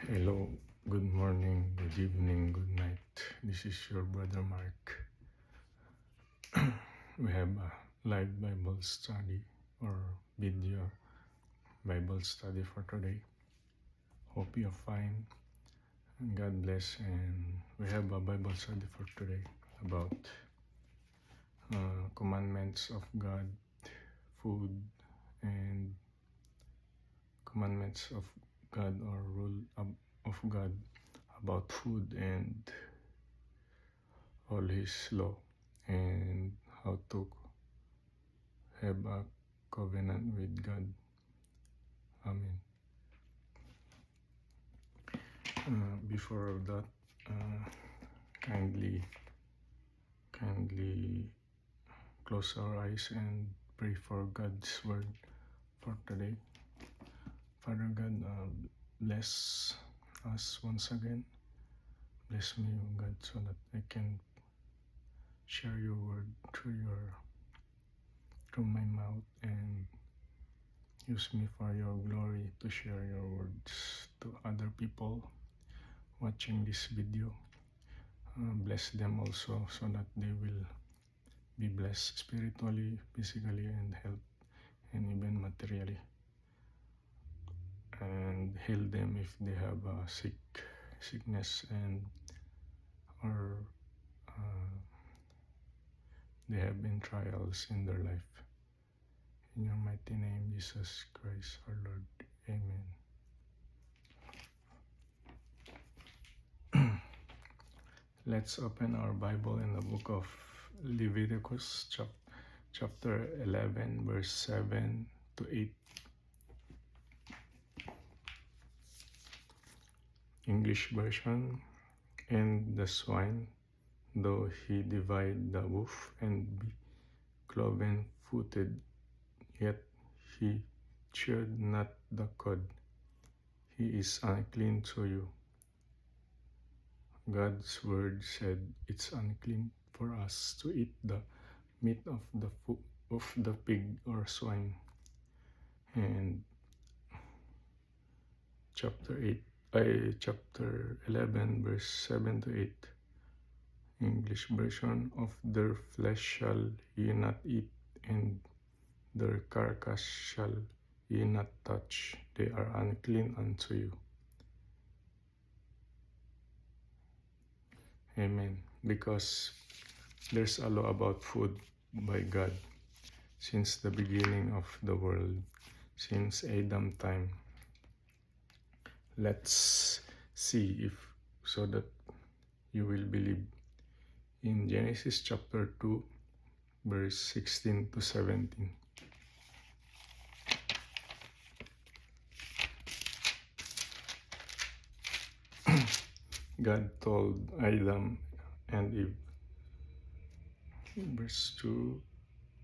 Hello, good morning, good evening, good night. This is your brother Mark. We have a live Bible study or video Bible study for today. Hope you're fine and God bless. And we have a Bible study for today about commandments of God, food, and commandments of God or rule of God about food and all His law and how to have a covenant with God. Amen. Before that, kindly close our eyes and pray for God's word for today. Father God, bless us once again. Bless me, O God, so that I can share your word through my mouth, and use me for your glory to share your words to other people watching this video. Bless them also so that they will be blessed spiritually, physically, and health, and even materially. And heal them if they have sickness and or they have been trials in their life. In your mighty name, Jesus Christ, our Lord. Amen. Let's open our Bible in the book of Leviticus, chapter 11, verse 7 to 8. English version. And the swine, though he divide the wolf and be cloven-footed, yet he chewed not the cud. He is unclean to you. God's word said it's unclean for us to eat the meat of the pig or swine. And chapter 11, verse 7 to 8. English version. Of their flesh shall ye not eat, and their carcass shall ye not touch. They are unclean unto you. Amen. Because there's a law about food by God since the beginning of the world, since Adam time. Let's see if so that you will believe. In Genesis chapter 2, verse 16 to 17. God told Adam and Eve, verse 2,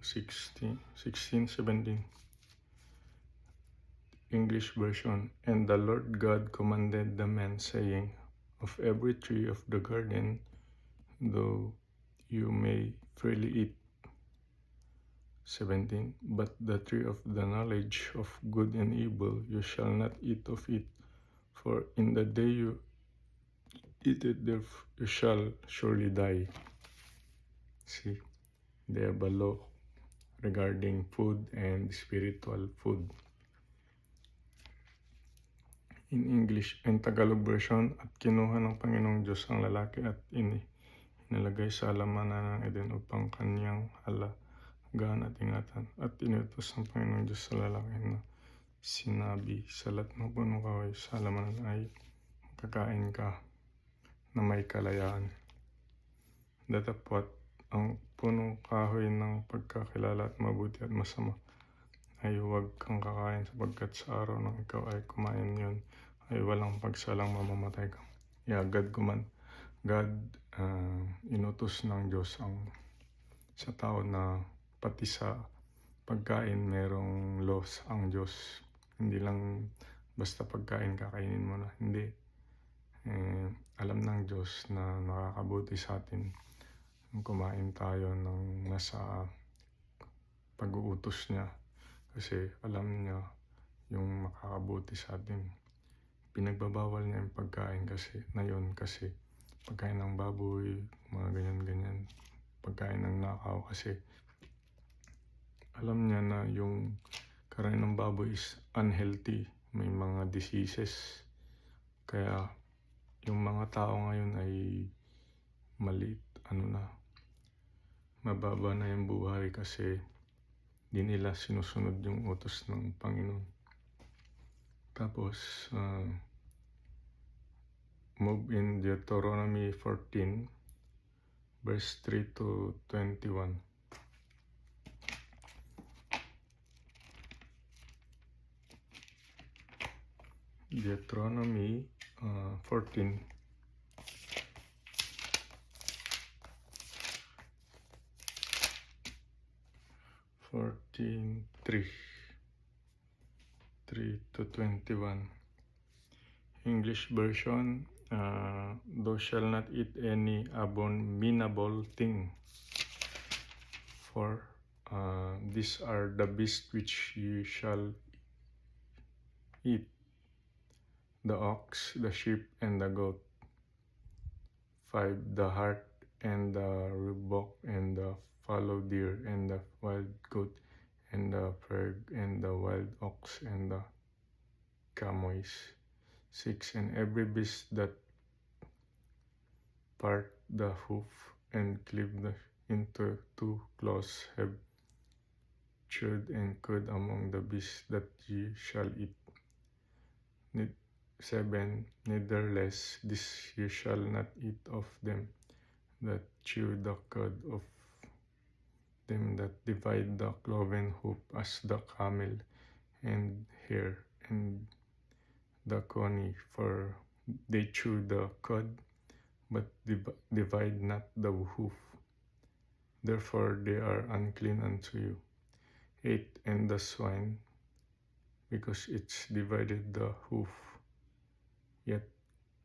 16, 17. English version. And the Lord God commanded the man, saying, of every tree of the garden, though you may freely eat. 17. But the tree of the knowledge of good and evil, you shall not eat of it, for in the day you eat it, you shall surely die. See, they have a law regarding food and spiritual food. In English and Tagalog version, at kinuha ng Panginoong Diyos ang lalaki at inilagay sa halamanan ng Eden upang kanyang alagaan at ingatan. At inutos ng Panginoong Diyos sa lalaki na sinabi, sa lahat ng punong kahoy sa halamanan ay kakain ka na may kalayaan. Datapwat ang punong kahoy ng pagkakilala at mabuti at masama ay huwag kang kakain, sapagkat sa araw ng ikaw ay kumain yon ay walang pagsalang mamamatay ka. God inutos ng Diyos sa tao na pati sa pagkain merong laws ang Diyos. Hindi lang basta pagkain kakainin mo na. Hindi. Alam ng Diyos na nakakabuti sa atin kumain tayo ng nasa pag-uutos niya, kasi alam niya yung makakabuti sa atin. pinagbabawal niya yung pagkain kasi pagkain ng baboy, mga ganyan-ganyan, pagkain ng nakaw kasi alam niya na yung kain ng baboy is unhealthy, may mga diseases. Kaya yung mga tao ngayon ay maliit, mababa na yung buhay kasi di nila sinusunod yung utos ng Panginoon. Tapos, move in Deuteronomy 14, verse 3 to 21. Deuteronomy 14. 3 to 21. English version, thou shalt not eat any abominable thing, for these are the beasts which you shall eat, the ox, the sheep, and the goat. 5, the hart, and the roebuck, and the fallow deer, and the wild goat, and the frog, and the wild ox, and the camois. 6, and every beast that part the hoof and cleave into 2 claws have chewed and cud among the beasts that ye shall eat. 7, nevertheless, this ye shall not eat of them that chew the cud, of them that divide the cloven hoof, as the camel and hare and the coney, for they chew the cud, but divide not the hoof. Therefore they are unclean unto you. 8, and the swine, because it's divided the hoof, yet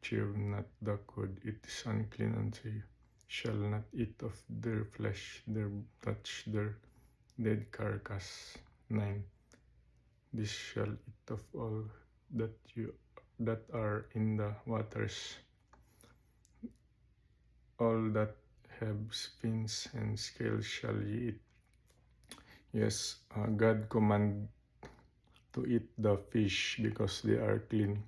chew not the cud, it is unclean unto you. Shall not eat of their flesh, touch their dead carcass. 9, this shall eat of all that are in the waters, all that have fins and scales shall ye eat. Yes, God command to eat the fish because they are clean.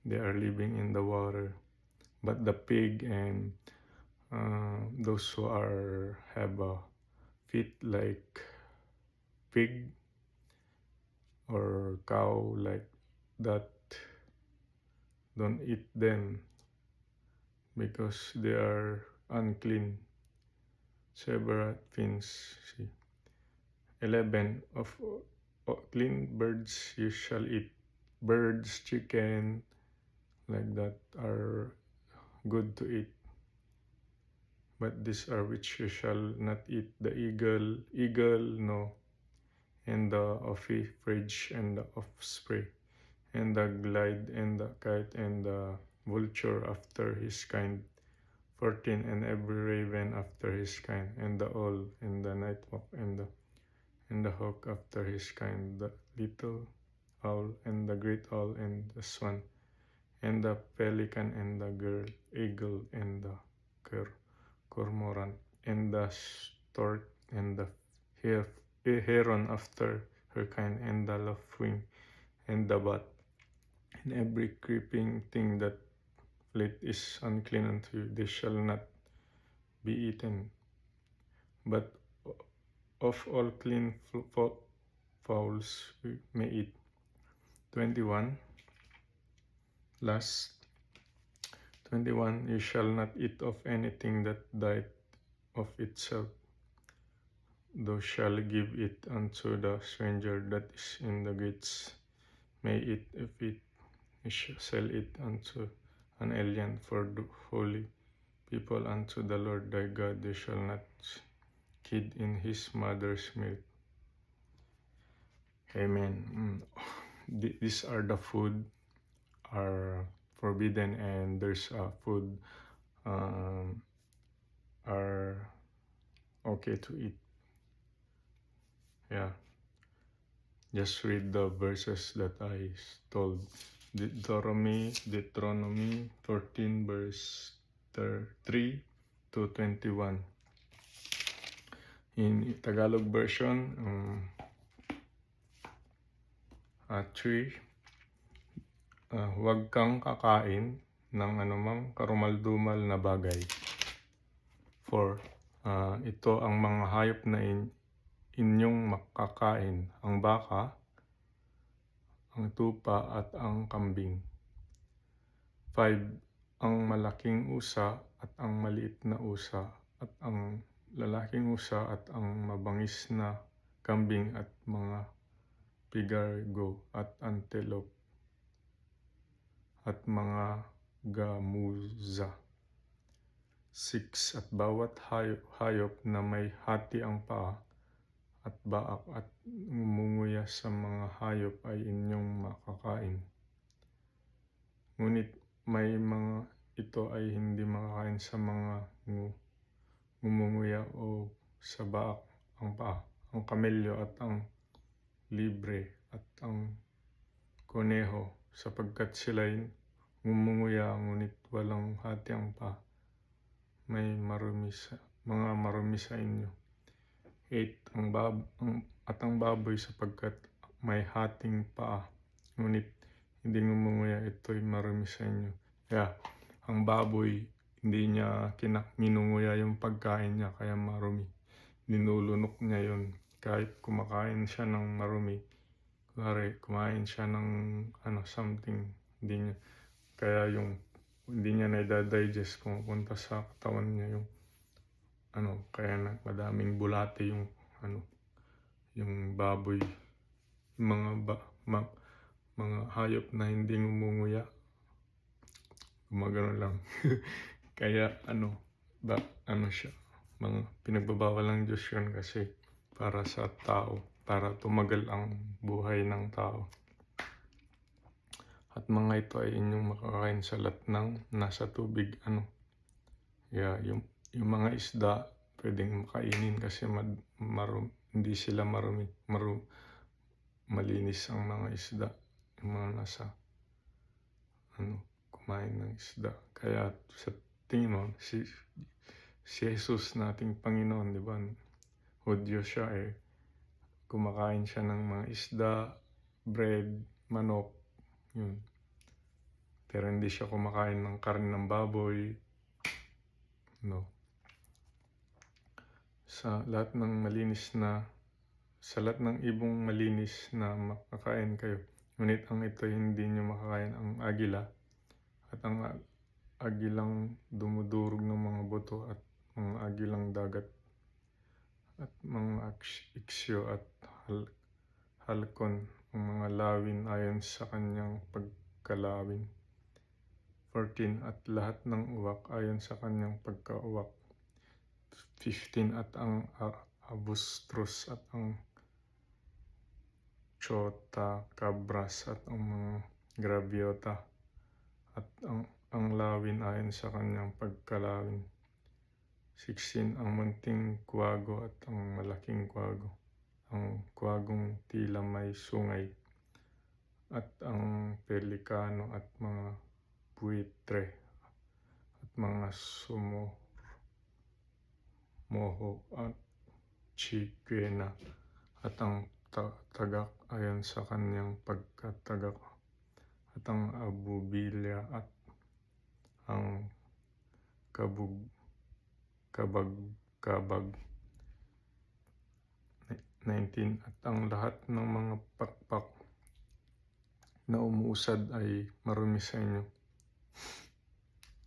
They are living in the water. But the pig and those who have a feet like pig or cow like that, don't eat them because they are unclean. Several fins. See. 11, of clean birds you shall eat. Birds, chicken, like that are good to eat. But these are which you shall not eat: the eagle, no, and the ostrich, and the osprey, and the glide, and the kite, and the vulture after his kind. 14, and every raven after his kind, and the owl, and the nighthawk, and the hawk after his kind, the little owl, and the great owl, and the swan, and the pelican, and the eagle, and the cormorant, and the stork, and the heron after her kind, and the lapwing, and the bat, and every creeping thing that fleet is unclean unto you, they shall not be eaten. But of all clean fowls we may eat. 21, last. 21, you shall not eat of anything that dieth of itself. Thou shalt give it unto the stranger that is in the gates. May it, if it sell it unto an alien, for the holy people unto the Lord thy God. They shall not kid in his mother's milk. Amen. These are the food are forbidden, and there's food are okay to eat. Yeah, just read the verses that I told. Deuteronomy 14 verse 3 to 21. In Tagalog version, 3, huwag kang kakain ng anumang karumaldumal na bagay. 4, ito ang mga hayop na inyong makakain, ang baka, ang tupa at ang kambing. 5, ang malaking usa at ang maliit na usa at ang lalaking usa at ang mabangis na kambing at mga pigargo at antelope at mga gamuza. 6, at bawat hayop na may hati ang paa at baak at ngumunguya sa mga hayop ay inyong makakain. Ngunit may mga ito ay hindi makakain sa mga ngumunguya o sa baak ang paa, ang kamelyo at ang libre at ang koneho, sapagkat sila'y ngumunguya ngunit walang hati ang paa. May mga marumi sa inyo. 8, ang baboy sapagkat may hating paa, ngunit hindi ngumunguya, ito'y marumi sa inyo. Kaya ang baboy, hindi niya minunguya yung pagkain niya, kaya marumi. Ninulunok niya yun. Kahit kumakain siya ng marumi, kumain siya ng something, hindi niya na-digest, pumupunta sa katawan niya yung kaya madaming bulate yung baboy, yung mga hayop na hindi ngumunguya, gumagano lang. Kaya siya, mga pinagbabawal ng Diyos yun kasi para sa tao, para tumagal ang buhay ng tao. At mga ito ay inyong makakain sa lahat ng nasa tubig. Yung mga isda, pwedeng makainin kasi hindi sila malinis ang mga isda. Yung mga nasa, kumain ng isda. Kaya sa tingin mo, si Jesus nating Panginoon, di ba? Hudyo siya kumakain siya ng mga isda, bread, manok, yun. Pero hindi siya kumakain ng karne ng baboy, Sa lahat ng ibong malinis na makakain kayo. Ngunit ang ito hindi nyo makakain, ang agila at ang agilang dumudurog ng mga buto at mga agilang dagat at mga iksyo at halkon, ang mga lawin ayon sa kanyang pagkalawin. 14, at lahat ng uwak ayon sa kanyang pagkauwak. 15, at ang abustrus at ang chota cabras at ang mga graviota at ang lawin ayon sa kanyang pagkalawin. 16, ang munting kuwago at ang malaking kuwago, ang kuwagong tila may sungay, at ang pelikano at mga buitre at mga moho at chikwena at ang tagak ayon sa kanyang pagkatagak at ang abubilya at ang kabag. 19, at ang lahat ng mga pakpak na umuusad ay marumi sa inyo.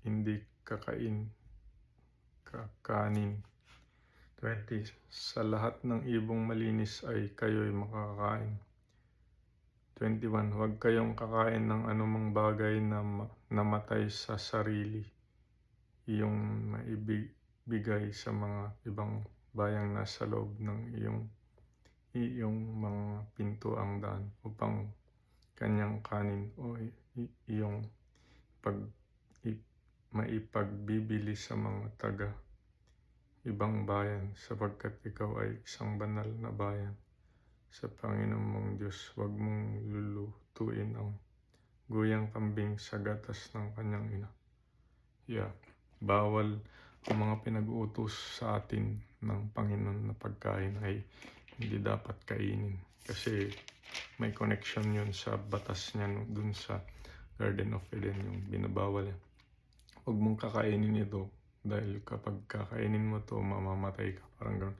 Hindi kakanin. 20, sa lahat ng ibong malinis ay kayo'y makakain. 21, huwag kayong kakain ng anumang bagay na namatay sa sarili, iyong maibigay sa mga ibang bayang nasa loob ng iyong mga pintuang daan upang kanyang kanin o iyong maipagbibili sa mga ibang bayan, sapagkat ikaw ay isang banal na bayan sa Panginoon mong Diyos. Huwag mong lulutuin ang guyang kambing sa gatas ng kanyang ina. Yeah, bawal ang mga pinag-uutos sa atin ng Panginoon na pagkain ay hindi dapat kainin. Kasi may connection yun sa batas niya dun sa Garden of Eden, yung binabawal yan. Huwag mong kakainin ito dahil kapag kakainin mo to mamamatay ka. Parang gano'n.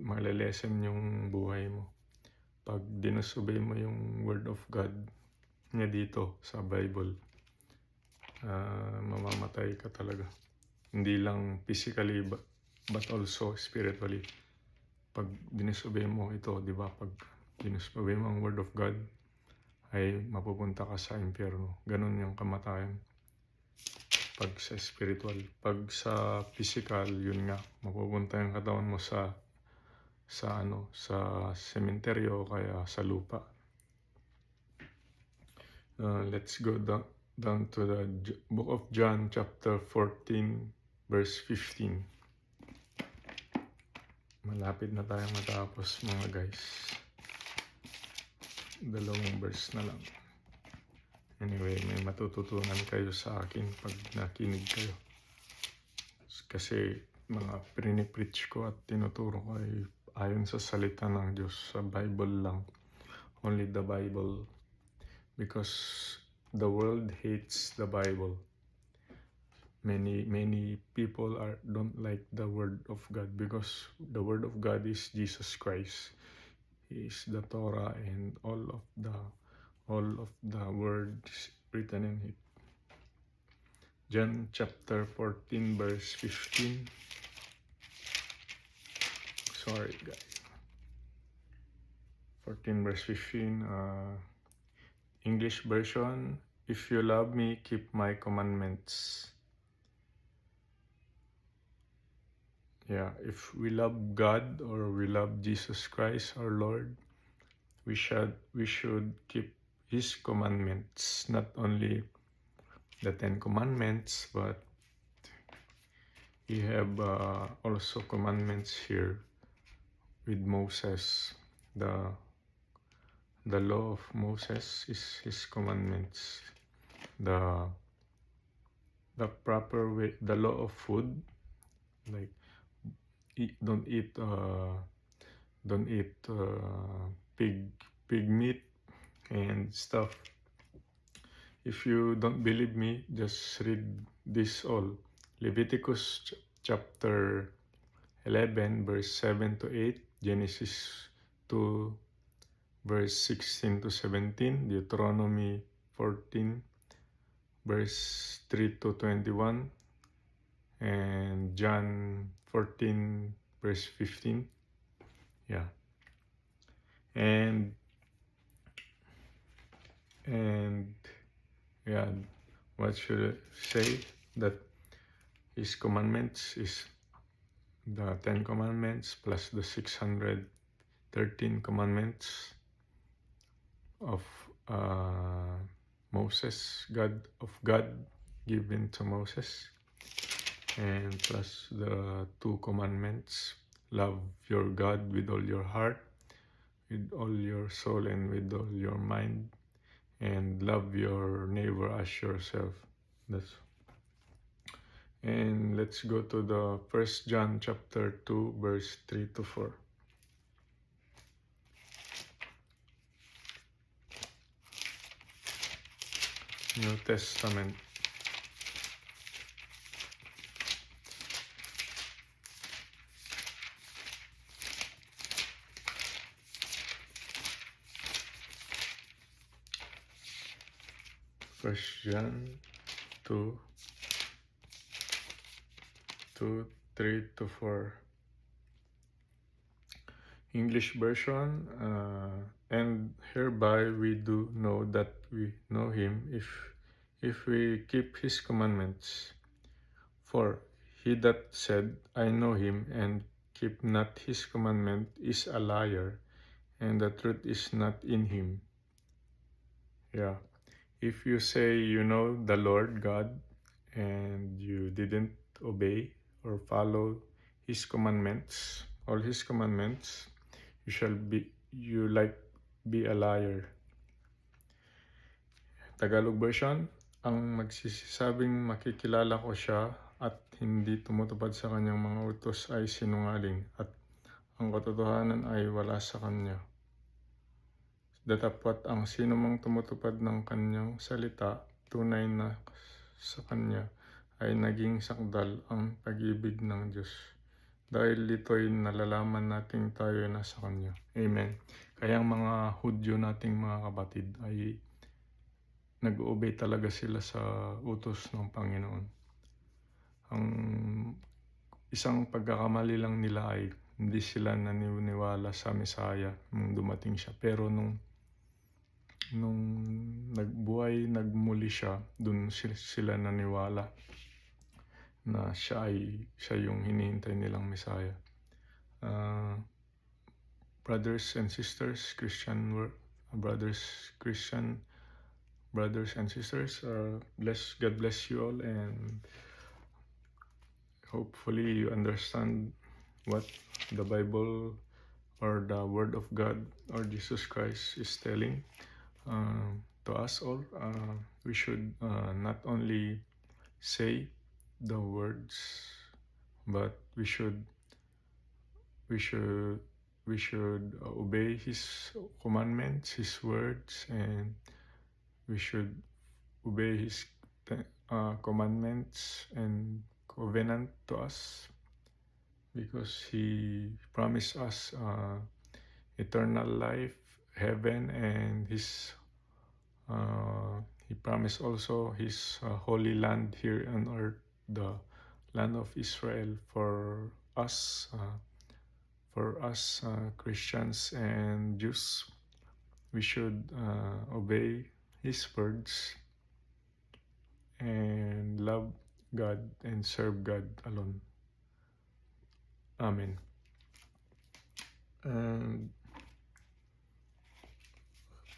Malelesen yung buhay mo. Pag disobey mo yung word of God niya dito sa Bible, mamamatay ka talaga. Hindi lang physically but also spiritually. Pag disobey mo ito, di ba? Pag disobey mo ang word of God, ay mapupunta ka sa impyerno. Ganun yung kamatayan. Pag sa spiritual, pag sa physical, yun nga, mapupunta yung katawan mo sa sementeryo o kaya sa lupa. Let's go down to the book of John chapter 14 verse 15. Malapit na tayong matapos mga guys. 2 verse na lang. Anyway, may matututunan kayo sa akin pag nakinig kayo. Kasi mga pinipreach ko at tinuturo ko ay ayon sa salita ng Diyos, sa Bible lang. Only the Bible. Because the world hates the Bible. Many people don't like the word of God because the word of God is Jesus Christ. He is the Torah and all of the words written in it. John chapter 14 verse 15. Sorry guys. 14 verse 15. English version. If you love me, keep my commandments. Yeah, if we love God or we love Jesus Christ our Lord, we should keep His commandments. Not only the 10 commandments, but He have also commandments here with Moses. The law of Moses is His commandments. The proper way, the law of food, like don't eat pig meat and stuff. If you don't believe me, just read this all. Leviticus chapter 11 verse 7 to 8, Genesis 2 verse 16 to 17, Deuteronomy 14 verse 3 to 21, and John 14 verse 15. Yeah. And yeah, what should I say? That His commandments is the 10 commandments plus the 613 commandments of Moses, God given to Moses, and plus the 2 commandments: love your God with all your heart, with all your soul, and with all your mind, and love your neighbor as yourself. And let's go to the 1 John chapter 2 verse 3 to 4. New Testament. First John 2, 3 to 4. English version. And hereby we do know that we know Him if we keep His commandments. For he that said, I know Him, and keep not His commandment, is a liar, and the truth is not in him. Yeah. If you say you know the Lord God, and you didn't obey or follow His commandments, all His commandments, you be a liar. Tagalog version, ang magsisabing makikilala ko siya at hindi tumutupad sa kanyang mga utos ay sinungaling at ang katotohanan ay wala sa kanya. Datapwat ang sinumang tumutupad ng kanyang salita, tunay na sa kanya ay naging sakdal ang pag-ibig ng Diyos. Dahil dito'y nalalaman nating tayo na sa kanya. Amen. Kaya ang mga Hudyo nating mga kapatid ay nag-obey talaga sila sa utos ng Panginoon. Ang isang pagkakamali lang nila ay hindi sila naniniwala sa Mesaya nung dumating siya. Pero nung nagmuli siya, dun sila naniwala na siya yung hinihintay nilang Mesaya. Brothers and sisters, brothers and sisters, God bless you all, and hopefully you understand what the Bible or the Word of God or Jesus Christ is telling to us all. We should not only say the words, but we should obey His commandments, His words, and we should obey His commandments and covenant to us, because He promised us eternal life, heaven, and He promised also His holy land here on earth, the land of Israel, for us Christians and Jews. We should obey His words and love God and serve God alone. Amen. And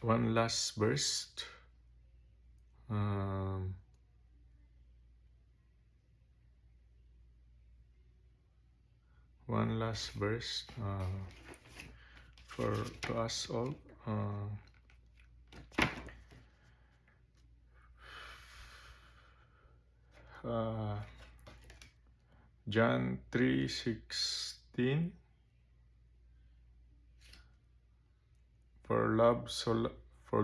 one last verse. One last verse to us all. John 3:16. For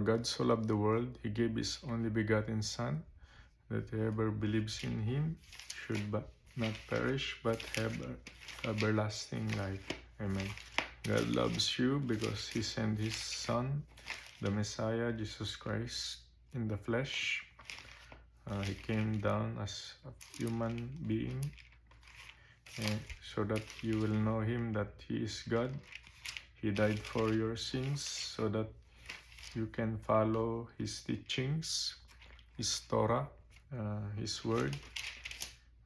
God so loved the world, He gave His only begotten Son, that whoever believes in Him should not perish, but have everlasting life. Amen. God loves you because He sent His Son, the Messiah, Jesus Christ, in the flesh. He came down as a human being, so that you will know Him, that He is God. He died for your sins so that you can follow His teachings, His Torah, His word,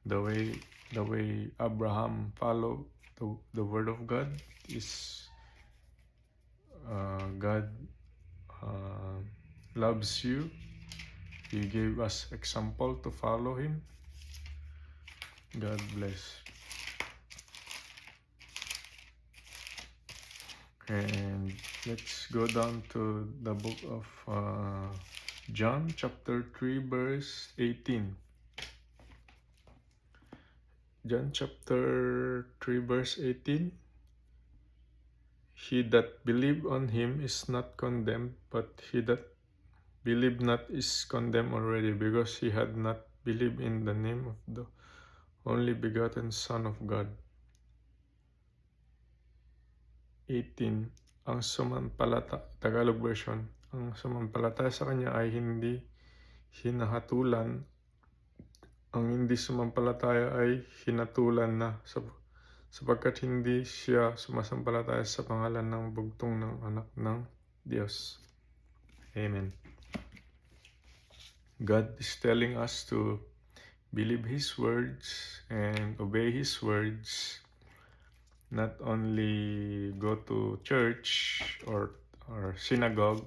the way Abraham followed the word of God. Is God loves you. He gave us example to follow Him. God bless. And let's go down to the book of John chapter 3 verse 18. John chapter 3 verse 18. He that believe on Him is not condemned, but he that believe not is condemned already, because he had not believed in the name of the only begotten Son of God. 18. Ang Tagalog version, ang sumampalataya sa Kanya ay hindi hinahatulan. Ang hindi sumampalataya ay hinatulan na, sapagkat hindi siya sumasampalataya sa pangalan ng bugtong ng anak ng Diyos. Amen. God is telling us to believe His words and obey His words. Not only go to church or synagogue,